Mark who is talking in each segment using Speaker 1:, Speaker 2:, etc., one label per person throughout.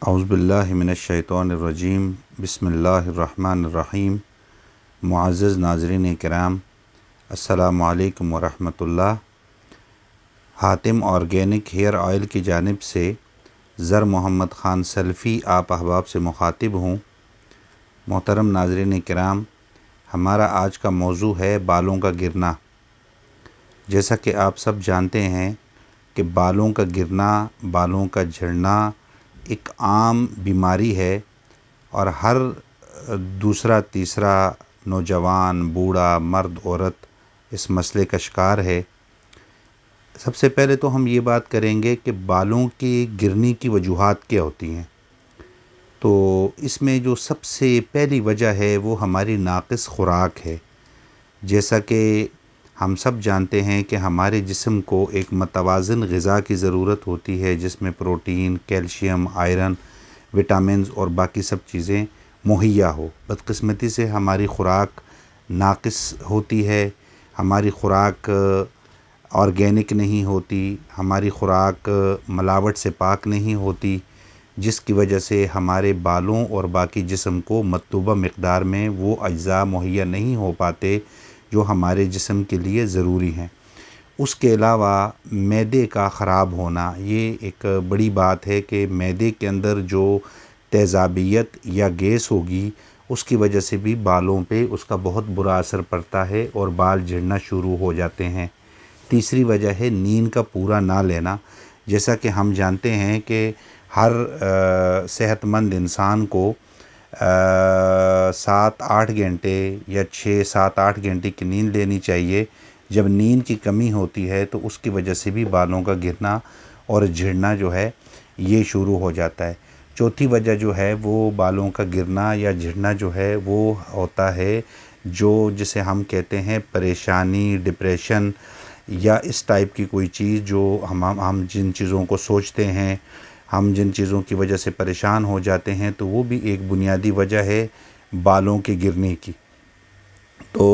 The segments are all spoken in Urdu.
Speaker 1: اعوذ باللہ من الشیطان الرجیم، بسم اللہ الرحمن الرحیم۔ معزز ناظرین کرام، السلام علیکم ورحمۃ اللہ۔ حاتم آرگینک ہیئر آئل کی جانب سے زر محمد خان سلفی آپ احباب سے مخاطب ہوں۔ محترم ناظرین کرام، ہمارا آج کا موضوع ہے بالوں کا گرنا۔ جیسا کہ آپ سب جانتے ہیں کہ بالوں کا گرنا، بالوں کا جھڑنا ایک عام بیماری ہے اور ہر دوسرا تیسرا نوجوان، بوڑھا، مرد، عورت اس مسئلے کا شکار ہے۔ سب سے پہلے تو ہم یہ بات کریں گے کہ بالوں کی گرنے کی وجوہات کیا ہوتی ہیں۔ تو اس میں جو سب سے پہلی وجہ ہے وہ ہماری ناقص خوراک ہے۔ جیسا کہ ہم سب جانتے ہیں کہ ہمارے جسم کو ایک متوازن غذا کی ضرورت ہوتی ہے، جس میں پروٹین، کیلشیم، آئرن، وٹامنز اور باقی سب چیزیں مہیا ہو۔ بدقسمتی سے ہماری خوراک ناقص ہوتی ہے، ہماری خوراک آرگینک نہیں ہوتی، ہماری خوراک ملاوٹ سے پاک نہیں ہوتی، جس کی وجہ سے ہمارے بالوں اور باقی جسم کو مطلوبہ مقدار میں وہ اجزاء مہیا نہیں ہو پاتے جو ہمارے جسم کے لیے ضروری ہیں۔ اس کے علاوہ معدے کا خراب ہونا، یہ ایک بڑی بات ہے کہ معدے کے اندر جو تیزابیت یا گیس ہوگی اس کی وجہ سے بھی بالوں پہ اس کا بہت برا اثر پڑتا ہے اور بال جھڑنا شروع ہو جاتے ہیں۔ تیسری وجہ ہے نیند کا پورا نہ لینا۔ جیسا کہ ہم جانتے ہیں کہ ہر صحت مند انسان کو 7-8 گھنٹے یا 6-7-8 گھنٹے کی نیند لینی چاہیے۔ جب نیند کی کمی ہوتی ہے تو اس کی وجہ سے بھی بالوں کا گرنا اور جھڑنا جو ہے یہ شروع ہو جاتا ہے۔ چوتھی وجہ جو ہے وہ بالوں کا گرنا یا جھڑنا جو ہے وہ ہوتا ہے جسے ہم کہتے ہیں پریشانی، ڈپریشن یا اس ٹائپ کی کوئی چیز، جو ہم جن چیزوں کو سوچتے ہیں، ہم جن چیزوں کی وجہ سے پریشان ہو جاتے ہیں، تو وہ بھی ایک بنیادی وجہ ہے بالوں کے گرنے کی۔ تو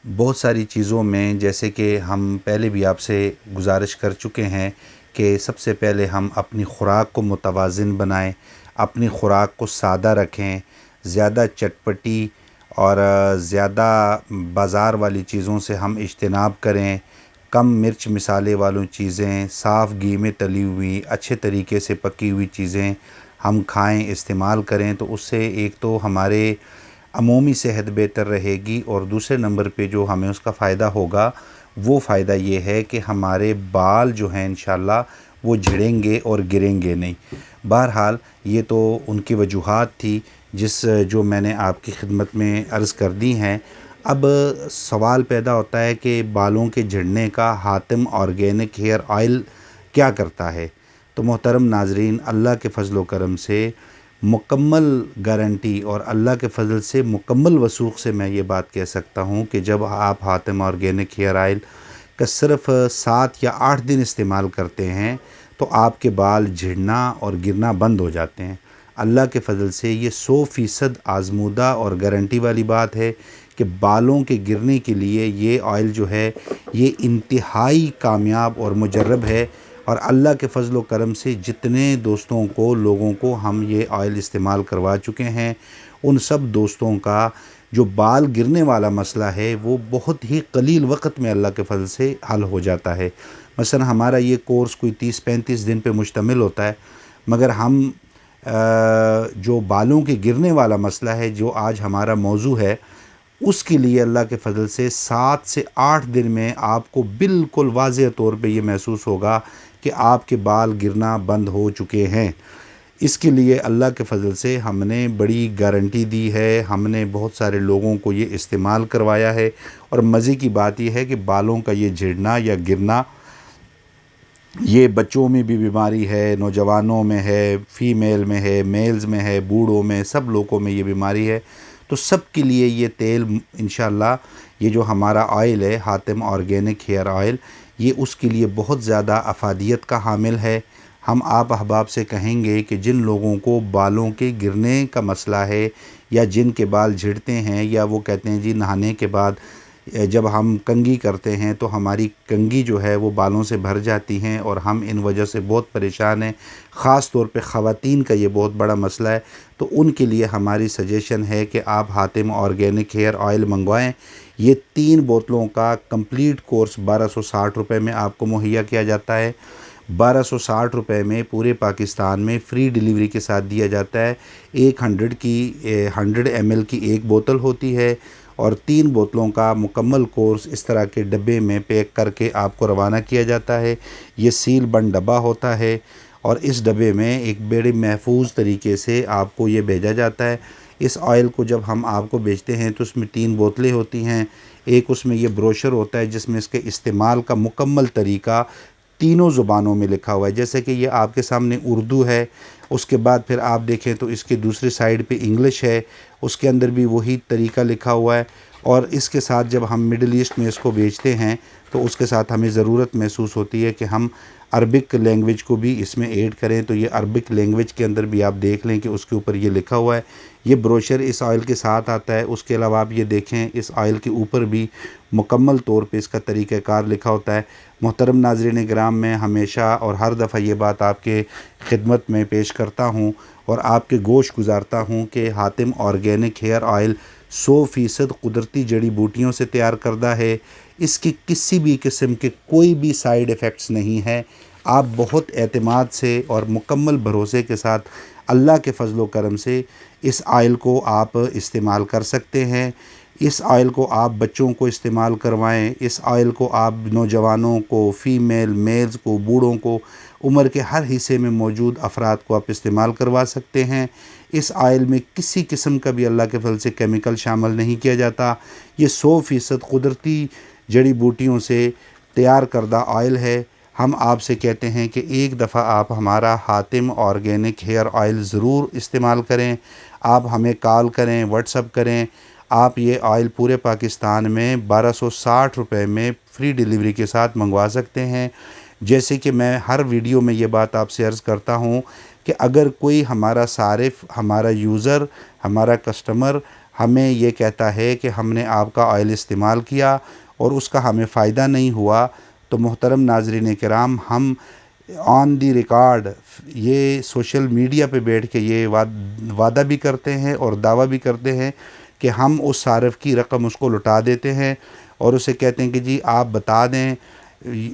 Speaker 1: بہت ساری چیزوں میں، جیسے کہ ہم پہلے بھی آپ سے گزارش کر چکے ہیں کہ سب سے پہلے ہم اپنی خوراک کو متوازن بنائیں، اپنی خوراک کو سادہ رکھیں، زیادہ چٹپٹی اور زیادہ بازار والی چیزوں سے ہم اجتناب کریں۔ کم مرچ مسالے والی چیزیں، صاف گھی میں تلی ہوئی، اچھے طریقے سے پکی ہوئی چیزیں ہم کھائیں، استعمال کریں، تو اس سے ایک تو ہمارے عمومی صحت بہتر رہے گی، اور دوسرے نمبر پہ جو ہمیں اس کا فائدہ ہوگا وہ فائدہ یہ ہے کہ ہمارے بال جو ہیں انشاءاللہ وہ جھڑیں گے اور گریں گے نہیں۔ بہرحال یہ تو ان کی وجوہات تھی جو میں نے آپ کی خدمت میں عرض کر دی ہیں۔ اب سوال پیدا ہوتا ہے کہ بالوں کے جھڑنے کا حاتم آرگینک ہیئر آئل کیا کرتا ہے؟ تو محترم ناظرین، اللہ کے فضل و کرم سے مکمل گارنٹی اور اللہ کے فضل سے مکمل وثوق سے میں یہ بات کہہ سکتا ہوں کہ جب آپ حاتم آرگینک ہیئر آئل کا صرف 7 یا 8 دن استعمال کرتے ہیں تو آپ کے بال جھڑنا اور گرنا بند ہو جاتے ہیں۔ اللہ کے فضل سے یہ 100% آزمودہ اور گارنٹی والی بات ہے کہ بالوں کے گرنے کے لیے یہ آئل جو ہے یہ انتہائی کامیاب اور مجرب ہے، اور اللہ کے فضل و کرم سے جتنے دوستوں کو، لوگوں کو ہم یہ آئل استعمال کروا چکے ہیں، ان سب دوستوں کا جو بال گرنے والا مسئلہ ہے وہ بہت ہی قلیل وقت میں اللہ کے فضل سے حل ہو جاتا ہے۔ مثلا ہمارا یہ کورس کوئی 30-35 دن پہ مشتمل ہوتا ہے، مگر ہم جو بالوں کے گرنے والا مسئلہ ہے جو آج ہمارا موضوع ہے، اس کے لیے اللہ کے فضل سے 7 سے 8 دن میں آپ کو بالکل واضح طور پہ یہ محسوس ہوگا کہ آپ کے بال گرنا بند ہو چکے ہیں۔ اس کے لیے اللہ کے فضل سے ہم نے بڑی گارنٹی دی ہے، ہم نے بہت سارے لوگوں کو یہ استعمال کروایا ہے، اور مزے کی بات یہ ہے کہ بالوں کا یہ جھڑنا یا گرنا یہ بچوں میں بھی بیماری ہے، نوجوانوں میں ہے، فیمیل میں ہے، میلز میں ہے، بوڑھوں میں، سب لوگوں میں یہ بیماری ہے۔ تو سب کے لیے یہ تیل انشاءاللہ، یہ جو ہمارا آئل ہے حاتم آرگینک ہیئر آئل، یہ اس کے لیے بہت زیادہ افادیت کا حامل ہے۔ ہم آپ احباب سے کہیں گے کہ جن لوگوں کو بالوں کے گرنے کا مسئلہ ہے، یا جن کے بال جھڑتے ہیں، یا وہ کہتے ہیں جی نہانے کے بعد جب ہم کنگھی کرتے ہیں تو ہماری کنگھی جو ہے وہ بالوں سے بھر جاتی ہیں اور ہم ان وجہ سے بہت پریشان ہیں، خاص طور پہ خواتین کا یہ بہت بڑا مسئلہ ہے۔ تو ان کے لیے ہماری سجیشن ہے کہ آپ حاتم آرگینک ہیئر آئل منگوائیں۔ یہ 3 بوتلوں کا کمپلیٹ کورس 1260 روپے میں آپ کو مہیا کیا جاتا ہے۔ 1260 روپے میں پورے پاکستان میں فری ڈیلیوری کے ساتھ دیا جاتا ہے۔ 100 ml کی ایک بوتل ہوتی ہے اور 3 بوتلوں کا مکمل کورس اس طرح کے ڈبے میں پیک کر کے آپ کو روانہ کیا جاتا ہے۔ یہ سیل بند ڈبہ ہوتا ہے اور اس ڈبے میں ایک بڑے محفوظ طریقے سے آپ کو یہ بھیجا جاتا ہے۔ اس آئل کو جب ہم آپ کو بیچتے ہیں تو اس میں 3 بوتلیں ہوتی ہیں۔ ایک اس میں یہ بروشر ہوتا ہے جس میں اس کے استعمال کا مکمل طریقہ تینوں زبانوں میں لکھا ہوا ہے، جیسے کہ یہ آپ کے سامنے اردو ہے، اس کے بعد پھر آپ دیکھیں تو اس کے دوسری سائیڈ پہ انگلش ہے، اس کے اندر بھی وہی طریقہ لکھا ہوا ہے۔ اور اس کے ساتھ جب ہم مڈل ایسٹ میں اس کو بیچتے ہیں تو اس کے ساتھ ہمیں ضرورت محسوس ہوتی ہے کہ ہم عربک لینگویج کو بھی اس میں ایڈ کریں، تو یہ عربک لینگویج کے اندر بھی آپ دیکھ لیں کہ اس کے اوپر یہ لکھا ہوا ہے۔ یہ بروشر اس آئل کے ساتھ آتا ہے۔ اس کے علاوہ آپ یہ دیکھیں اس آئل کے اوپر بھی مکمل طور پہ اس کا طریقہ کار لکھا ہوتا ہے۔ محترم ناظرین کرام، میں ہمیشہ اور ہر دفعہ یہ بات آپ کے خدمت میں پیش کرتا ہوں اور آپ کے گوش گزارتا ہوں کہ حاتم آرگینک ہیئر آئل 100% قدرتی جڑی بوٹیوں سے تیار کردہ ہے۔ اس کی کسی بھی قسم کے کوئی بھی سائیڈ ایفیکٹس نہیں ہے۔ آپ بہت اعتماد سے اور مکمل بھروسے کے ساتھ اللہ کے فضل و کرم سے اس آئل کو آپ استعمال کر سکتے ہیں۔ اس آئل کو آپ بچوں کو استعمال کروائیں، اس آئل کو آپ نوجوانوں کو، فیمیل میلز کو، بوڑھوں کو، عمر کے ہر حصے میں موجود افراد کو آپ استعمال کروا سکتے ہیں۔ اس آئل میں کسی قسم کا بھی اللہ کے فضل سے کیمیکل شامل نہیں کیا جاتا۔ یہ 100% قدرتی جڑی بوٹیوں سے تیار کردہ آئل ہے۔ ہم آپ سے کہتے ہیں کہ ایک دفعہ آپ ہمارا حاتم آرگینک ہیئر آئل ضرور استعمال کریں۔ آپ ہمیں کال کریں، واٹس اپ کریں۔ آپ یہ آئل پورے پاکستان میں 1260 روپے میں فری ڈیلیوری کے ساتھ منگوا سکتے ہیں۔ جیسے کہ میں ہر ویڈیو میں یہ بات آپ سے عرض کرتا ہوں کہ اگر کوئی ہمارا صارف، ہمارا یوزر، ہمارا کسٹمر ہمیں یہ کہتا ہے کہ ہم نے آپ کا آئل استعمال کیا اور اس کا ہمیں فائدہ نہیں ہوا، تو محترم ناظرین کرام، ہم آن دی ریکارڈ یہ سوشل میڈیا پہ بیٹھ کے یہ وعدہ بھی کرتے ہیں اور دعویٰ بھی کرتے ہیں کہ ہم اس صارف کی رقم اس کو لوٹا دیتے ہیں اور اسے کہتے ہیں کہ جی آپ بتا دیں،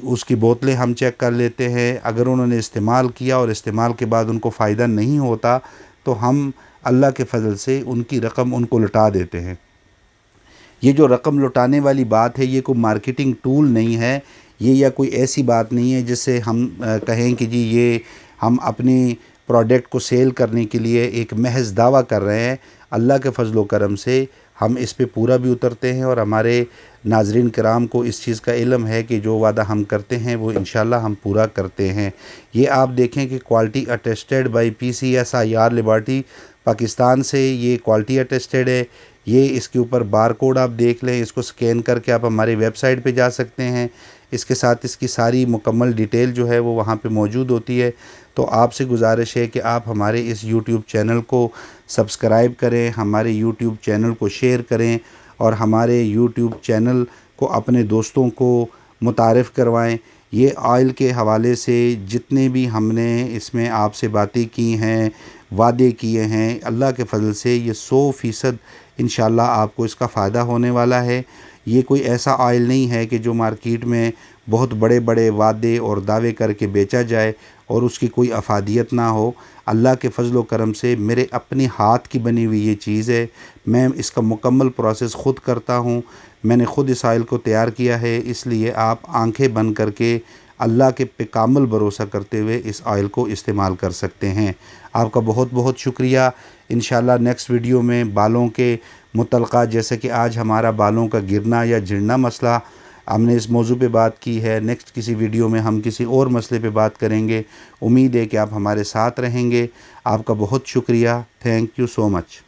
Speaker 1: اس کی بوتلیں ہم چیک کر لیتے ہیں۔ اگر انہوں نے استعمال کیا اور استعمال کے بعد ان کو فائدہ نہیں ہوتا تو ہم اللہ کے فضل سے ان کی رقم ان کو لوٹا دیتے ہیں۔ یہ جو رقم لوٹانے والی بات ہے یہ کوئی مارکیٹنگ ٹول نہیں ہے، یہ یا کوئی ایسی بات نہیں ہے جس سے ہم کہیں کہ جی یہ ہم اپنی پروڈکٹ کو سیل کرنے کے لیے ایک محض دعویٰ کر رہے ہیں۔ اللہ کے فضل و کرم سے ہم اس پہ پورا بھی اترتے ہیں اور ہمارے ناظرین کرام کو اس چیز کا علم ہے کہ جو وعدہ ہم کرتے ہیں وہ انشاءاللہ ہم پورا کرتے ہیں۔ یہ آپ دیکھیں کہ quality attested by PCSIR laboratory Pakistan سے یہ کوالٹی اٹیسٹڈ ہے۔ یہ اس کے اوپر بار کوڈ آپ دیکھ لیں، اس کو سکین کر کے آپ ہماری ویب سائٹ پہ جا سکتے ہیں۔ اس کے ساتھ اس کی ساری مکمل ڈیٹیل جو ہے وہ وہاں پہ موجود ہوتی ہے۔ تو آپ سے گزارش ہے کہ آپ ہمارے اس YouTube چینل کو سبسکرائب کریں، ہمارے YouTube چینل کو شیئر کریں اور ہمارے YouTube چینل کو اپنے دوستوں کو متعارف کروائیں۔ یہ آئل کے حوالے سے جتنے بھی ہم نے اس میں آپ سے باتیں کی ہیں، وعدے کیے ہیں، اللہ کے فضل سے یہ 100% انشاءاللہ آپ کو اس کا فائدہ ہونے والا ہے۔ یہ کوئی ایسا آئل نہیں ہے کہ جو مارکیٹ میں بہت بڑے بڑے وعدے اور دعوے کر کے بیچا جائے اور اس کی کوئی افادیت نہ ہو۔ اللہ کے فضل و کرم سے میرے اپنے ہاتھ کی بنی ہوئی یہ چیز ہے، میں اس کا مکمل پروسیس خود کرتا ہوں، میں نے خود اس آئل کو تیار کیا ہے، اس لیے آپ آنکھیں بند کر کے اللہ کے پہ کامل بھروسہ کرتے ہوئے اس آئل کو استعمال کر سکتے ہیں۔ آپ کا بہت بہت شکریہ۔ انشاءاللہ نیکسٹ ویڈیو میں بالوں کے متعلقہ، جیسے کہ آج ہمارا بالوں کا گرنا یا جھڑنا مسئلہ ہم نے اس موضوع پہ بات کی ہے، نیکسٹ کسی ویڈیو میں ہم کسی اور مسئلے پہ بات کریں گے۔ امید ہے کہ آپ ہمارے ساتھ رہیں گے۔ آپ کا بہت شکریہ۔ Thank you so much.